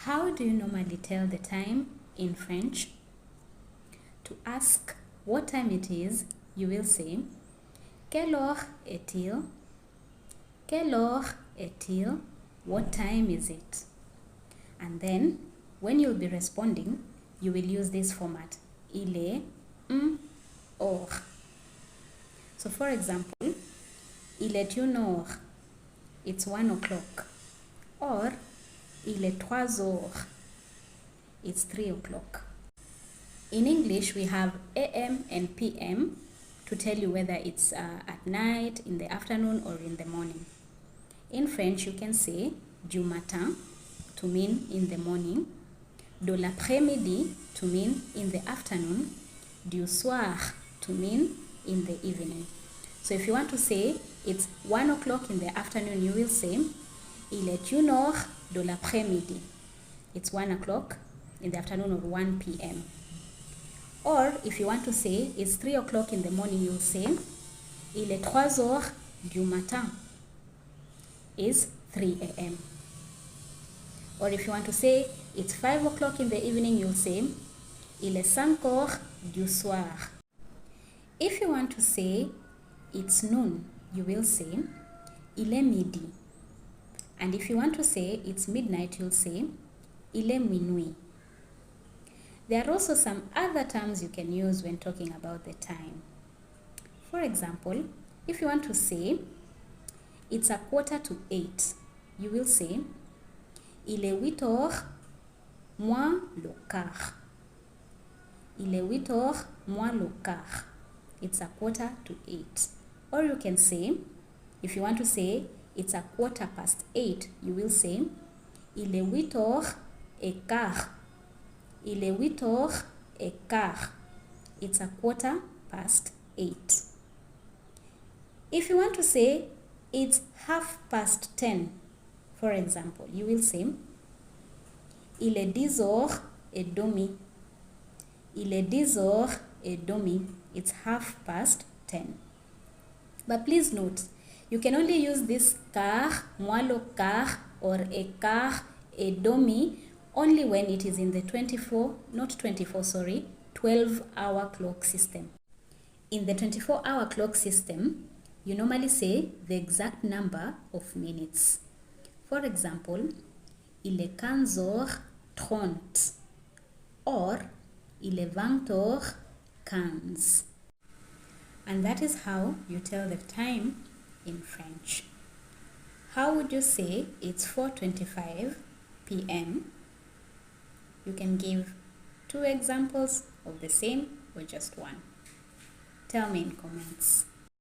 How do you normally tell the time in French? To ask what time it is, you will say, Quelle heure est-il? Quelle heure est-il? What time is it? And then, when you'll be responding, you will use this format. Il est heure. So for example, il est une heure. It's 1 o'clock. Or, il est 3 heures. It's 3 o'clock. In English, we have AM and PM to tell you whether it's at night, in the afternoon, or in the morning. In French, you can say du matin to mean in the morning, de l'après-midi to mean in the afternoon, du soir to mean in the evening. So if you want to say it's 1 o'clock in the afternoon, you will say il est une heure de l'après-midi. It's 1 o'clock in the afternoon or 1 p.m. Or if you want to say it's 3 o'clock in the morning, you'll say il est 3 heures du matin. Is 3 a.m. Or if you want to say it's 5 o'clock in the evening, you'll say il est 5 heures du soir. If you want to say it's noon, you will say il est midi. And if you want to say it's midnight, you'll say il est minuit. There are also some other terms you can use when talking about the time. For example, if you want to say it's 7:45, you will say il est 8 heures moins le quart. Il est 8 heures moins le quart. It's 7:45. Or you can say, if you want to say it's 8:15, you will say il est 8 heures et quart. Il est 8 heures et quart. It's 8:15. If you want to say it's 10:30, for example, you will say il est 10 heures et demie. Il est 10 heures et demie. It's 10:30. But please note, you can only use this quart, moins le quart, or a quart, et demi, only when it is in the 12-hour clock system. In the 24-hour clock system, you normally say the exact number of minutes. For example, il est 15h30 or il est 20h15. And that is how you tell the time in French. How would you say it's 4:25 p.m.? You can give 2 examples of the same or just one. Tell me in comments.